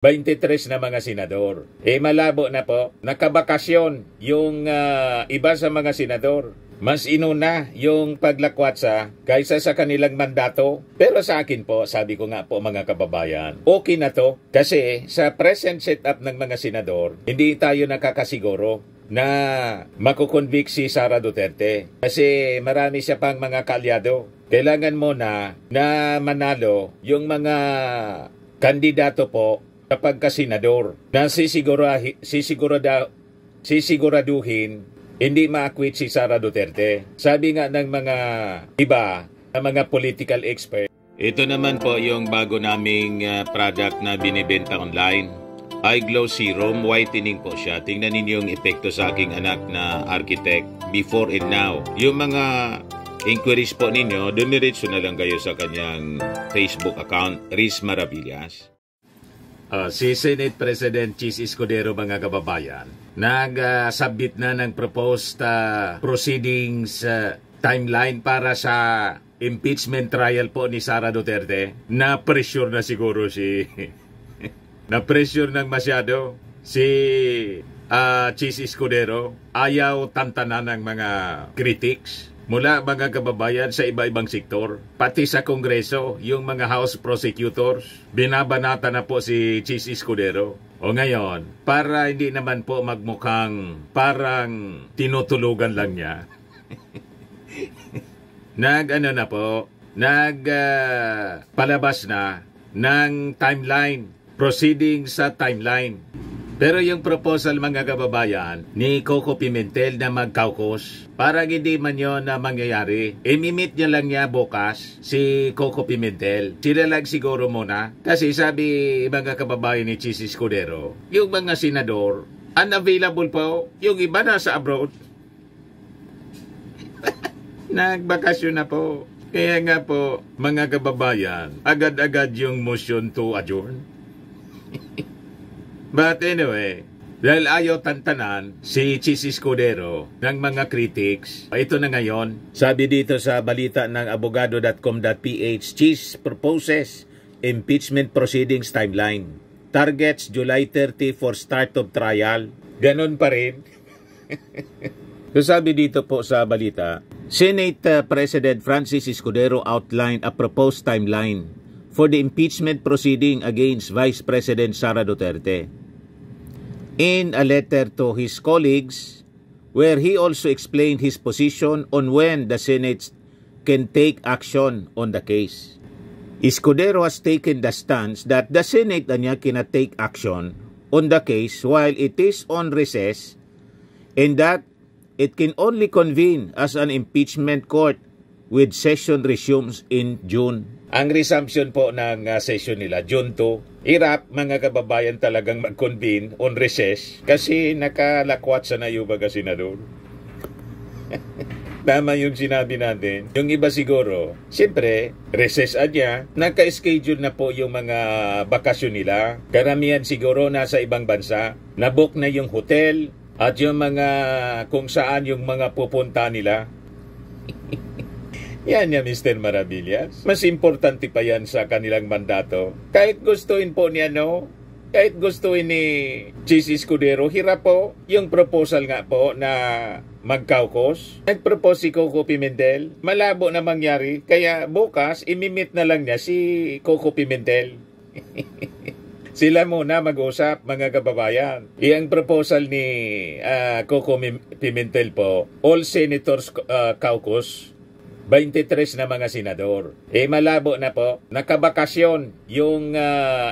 23 na mga senador. Malabo na po. Nakabakasyon yung iba sa mga senador. Mas inuna yung paglakwatsa kaysa sa kanilang mandato. Pero sa akin po, sabi ko nga po mga kababayan, okay na to. Kasi sa present setup ng mga senador, hindi tayo nakakasiguro na makukonvict si Sara Duterte. Kasi marami siya pang mga kalyado. Kailangan mo na manalo yung mga kandidato po kapag kasenador na sisiguraduhin hindi ma-acquit si Sara Duterte. Sabi nga ng mga iba, ng mga political expert. Ito naman po yung bago naming product na binibenta online. iGlow Serum, whitening po siya. Tingnan ninyo yung epekto sa aking anak na architect before and now. Yung mga inquiries po ninyo, dumiretso na lang kayo sa kanyang Facebook account, Riz Maravillas. Si Senate President Chis Escudero, mga kababayan, nag-submit na ng proposed proceedings timeline para sa impeachment trial po ni Sara Duterte. Na-pressure na siguro na-pressure ng masyado si Chis Escudero. Ayaw tantanan ng mga critics mula mga kababayan sa iba-ibang sektor, pati sa Kongreso, yung mga House Prosecutors, binabanata na po si Chis Escudero. O ngayon, para hindi naman po magmukhang parang tinutulugan lang niya, palabas na ng timeline, proceeding sa timeline. Pero yung proposal, mga kababayan, ni Coco Pimentel na mag-caucus, parang hindi man yun na mangyayari. Imimit niya lang niya bukas si Coco Pimentel. Sila lang siguro muna. Kasi sabi mga kababayan ni Chis Escudero, yung mga senador, unavailable po. Yung iba nasa abroad. Nagbakasyon na po. Kaya nga po, mga kababayan, agad-agad yung motion to adjourn. But anyway, dahil ayaw tantanan si Chis Escudero ng mga critics, ito na ngayon. Sabi dito sa balita ng abogado.com.ph, Chis proposes impeachment proceedings timeline. Targets July 30 for start of trial. Ganon pa rin. So sabi dito po sa balita, Senate President Francis Escudero outlined a proposed timeline for the impeachment proceeding against Vice President Sara Duterte. In a letter to his colleagues, where he also explained his position on when the Senate can take action on the case. Escudero has taken the stance that the Senate cannot take action on the case while it is on recess and that it can only convene as an impeachment court with session resumes in June. Ang resumption po ng session nila, June 2, hirap mga kababayan talagang mag-convene on recess kasi nakalakwat sa nayo baga senador. Tama yung sinabi natin. Yung iba siguro, siyempre, recess niya, naka-schedule na po yung mga bakasyon nila. Karamihan siguro nasa ibang bansa, nabook na yung hotel at yung mga kung saan yung mga pupunta nila. Yan ya, Mr. Maravillas. Mas importante pa yan sa kanilang mandato. Kahit gustuin po niya, kahit gustuin ni Chis Escudero, hirap po yung proposal nga po na mag-caucus. Nag-propose si Coco Pimentel. Malabo na mangyari. Kaya bukas, imimit na lang niya si Coco Pimentel. Sila muna mag-usap, mga kababayan. Iyang proposal ni Coco Pimentel po, All Senators Caucus, 23 na mga senador. Malabo na po. Nakabakasyon yung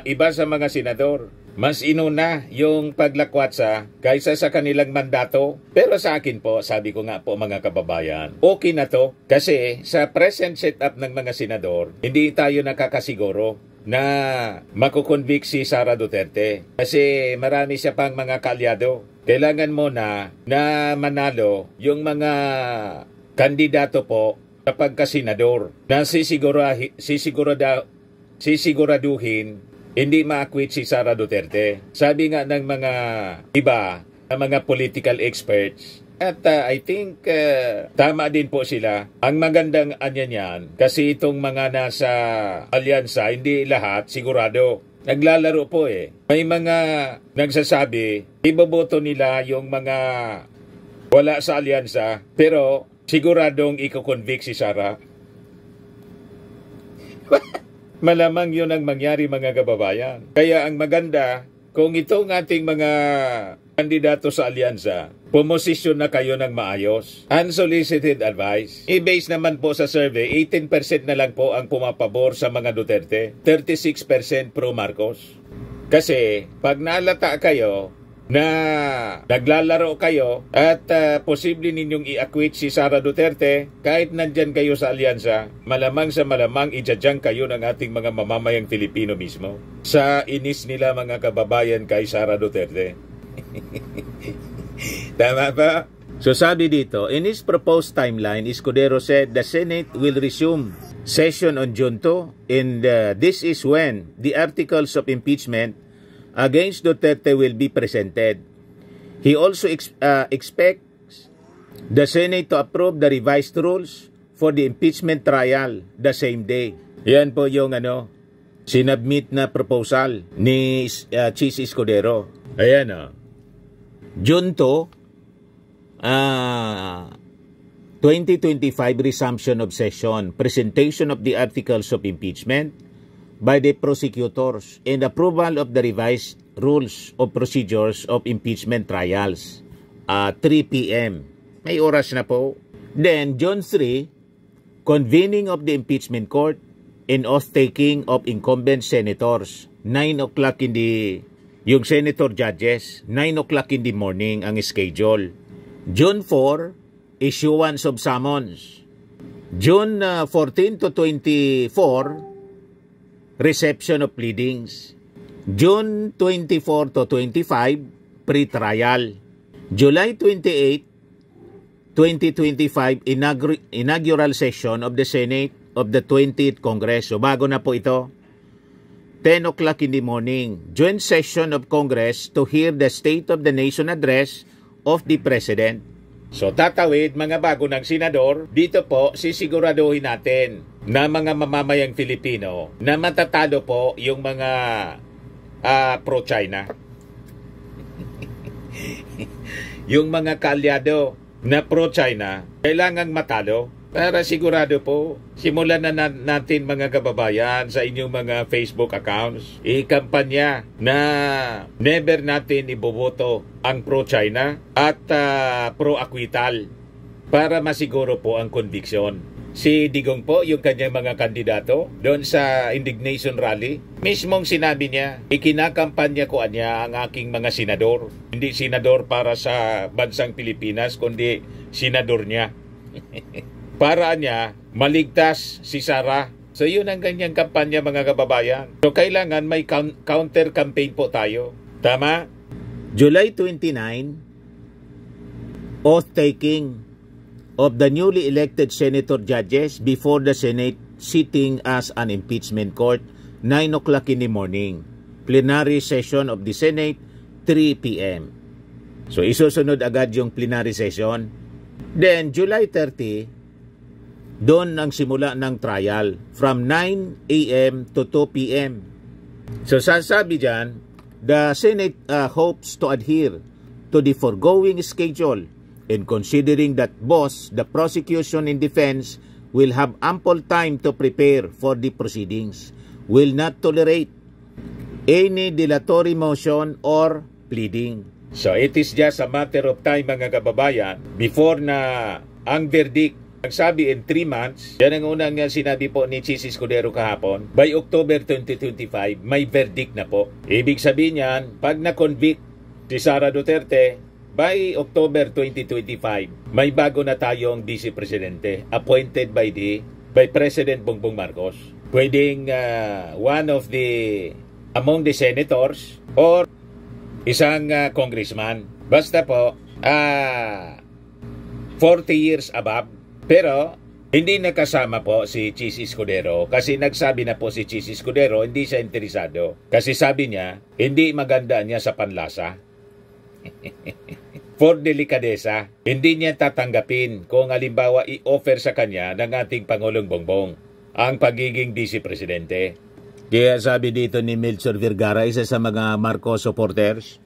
iba sa mga senador. Mas inuna yung paglakwatsa kaysa sa kanilang mandato. Pero sa akin po, sabi ko nga po mga kababayan, okay na to. Kasi sa present setup ng mga senador, hindi tayo nakakasiguro na makukonvict si Sara Duterte. Kasi marami siya pang mga kalyado. Kailangan mo na manalo yung mga kandidato po kapag kasenador na sisiguraduhin hindi ma-acquit si Sara Duterte. Sabi nga ng mga iba, ng mga political experts, at I think tama din po sila. Ang magandang anya niyan, kasi itong mga nasa alyansa, hindi lahat sigurado. Naglalaro po eh. May mga nagsasabi, iboboto nila yung mga wala sa alyansa, pero siguradong iko-convict si Sara. Malamang yun ang mangyari mga kababayan. Kaya ang maganda, kung itong ating mga kandidato sa alyansa, pumosisyon na kayo ng maayos. Unsolicited advice. I-base naman po sa survey, 18% na lang po ang pumapabor sa mga Duterte. 36% pro Marcos. Kasi pag nalata kayo na naglalaro kayo at posible ninyong i-acquit si Sara Duterte, kahit nandyan kayo sa alyansa, malamang sa malamang idyadyang kayo ng ating mga mamamayang Filipino mismo. Sa inis nila mga kababayan kay Sara Duterte. Tama ba? So sabi dito, in his proposed timeline, Escudero said the Senate will resume session on June 2 and this is when the articles of impeachment against Duterte will be presented. He also expects the Senate to approve the revised rules for the impeachment trial the same day. Yan po yung sinubmit na proposal ni Chis Escudero. Ayan o. June 2, 2025 resumption of session, presentation of the articles of impeachment by the prosecutors and approval of the revised rules of procedures of impeachment trials. 3 p.m. May oras na po. Then, June 3, convening of the impeachment court and oath-taking of incumbent senators. 9 o'clock in the... Yung senator judges, 9 o'clock in the morning ang schedule. June 4, issuance of summons. June 14 to 24, reception of pleadings. June 24 to 25, pre-trial. July 28, 2025, inaugural session of the Senate of the 20th Congress. So bago na po ito. 10 o'clock in the morning, joint session of Congress to hear the State of the Nation address of the President. So tatawid mga bago ng senador, dito po sisiguraduhin natin na mga mamamayang Filipino na matatalo po yung mga pro-China. Yung mga kalyado na pro-China, kailangang matalo. Para sigurado po, simulan na natin mga kababayan sa inyong mga Facebook accounts, i-kampanya na never natin iboboto ang pro-China at pro-acquittal para masiguro po ang conviction. Si Digong po, yung kanyang mga kandidato, doon sa indignation rally, mismong sinabi niya, ikinakampanya ko niya ang aking mga senador. Hindi senador para sa bansang Pilipinas, kundi senador niya. Para niya maligtas si Sara. So yun ang ganyang kampanya mga kababayan. So kailangan may counter-campaign po tayo. Tama? July 29, oath-taking of the newly elected senator judges before the Senate sitting as an impeachment court, 9 o'clock in the morning. Plenary session of the Senate, 3 p.m. So isusunod agad yung plenary session. Then July 30, doon ang simula ng trial from 9 a.m. to 2 p.m. So sasabi dyan, the Senate hopes to adhere to the foregoing schedule and considering that both the prosecution and defense will have ample time to prepare for the proceedings, will not tolerate any dilatory motion or pleading. So it is just a matter of time mga kababayan before na ang verdict. Ang sabi in 3 months, yan ang unang sinabi po ni Chis Escudero kahapon, by October 2025, may verdict na po. Ibig sabihin yan, pag na-convict si Sara Duterte, by October 2025, may bago na tayong Vice Presidente appointed by President Bongbong Marcos. Pwedeng one of the, among the senators or isang congressman. Basta po, 40 years above. Pero, hindi nakasama po si Chis Escudero kasi nagsabi na po si Chis Escudero hindi siya interesado. Kasi sabi niya, hindi maganda niya sa panlasa. For delikadesa, hindi niya tatanggapin kung halimbawa i-offer sa kanya ng ating Pangulong Bongbong ang pagiging Vice Presidente. Kaya sabi dito ni Melchor Vergara, isa sa mga Marcos supporters,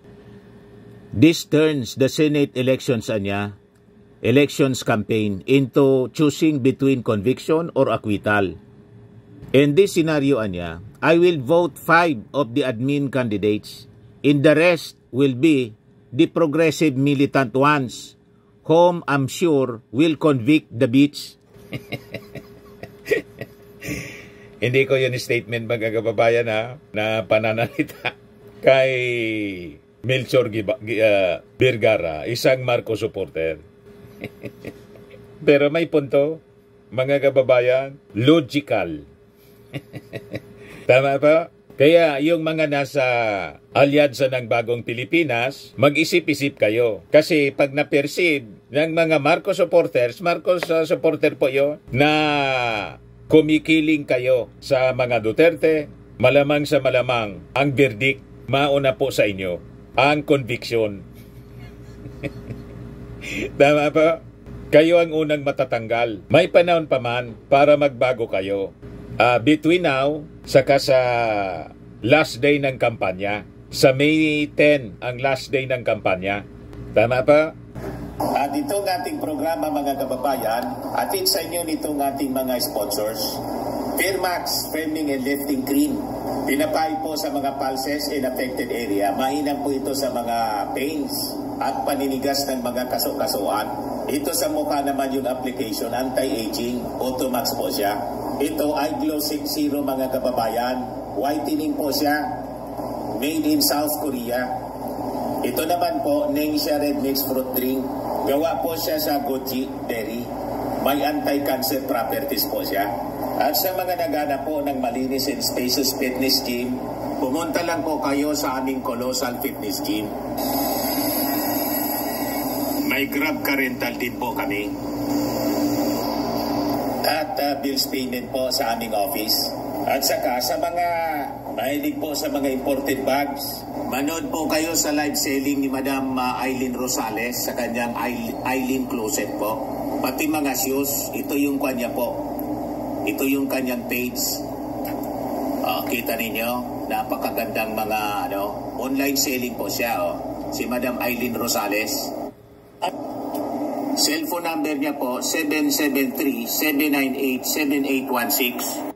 this turns the Senate elections elections campaign into choosing between conviction or acquittal. In this scenario I will vote 5 of the admin candidates, and the rest will be the progressive militant ones, whom I'm sure will convict the bitch. Hindi ko yun statement mga kababayan na pananalita kay Melchor Vergara, isang Marcos supporter. Pero may punto, mga kababayan, logical. Tama ba? Kaya yung mga nasa alyansa ng Bagong Pilipinas, mag-isip-isip kayo. Kasi pag na-perceive ng mga Marcos supporters supporter po yun, na kumikiling kayo sa mga Duterte, malamang sa malamang, ang verdict, mauna po sa inyo, ang conviction. Tama ba? Kayo ang unang matatanggal. May panahon pa man para magbago kayo. Between now, saka sa last day ng kampanya, sa May 10 ang last day ng kampanya. Tama ba? At itong ating programa mga kababayan, atin sa inyo nitong ating mga sponsors, Fairmax Firming and Lifting Cream. Pinapay po sa mga pulses in affected area. Mainam po ito sa mga pains at paninigas ng mga kaso-kasuan. Ito sa mukha naman yung application, anti-aging, Automax po siya. Ito ay Glow 60 mga kababayan. Whitening po siya. Made in South Korea. Ito naman po, Ningxia Red Mix Fruit Drink. Gawa po siya sa goji berry. May anti-cancer properties po siya. At sa mga naghanap po ng malinis and spacious fitness gym, pumunta lang po kayo sa aming Colossal Fitness Gym. May Grab Car Rental din po kami. At bills payment po sa aming office. At saka sa mga mahilig po sa mga imported bags, manood po kayo sa live selling ni Madam Eileen Rosales sa kanyang Eileen Closet po. Pati mga shoes, ito yung kanya po. Ito yung kanyang page. Kita ninyo, napakagandang mga online selling po siya. Si Madam Eileen Rosales. At cellphone number niya po, 773-798-7816.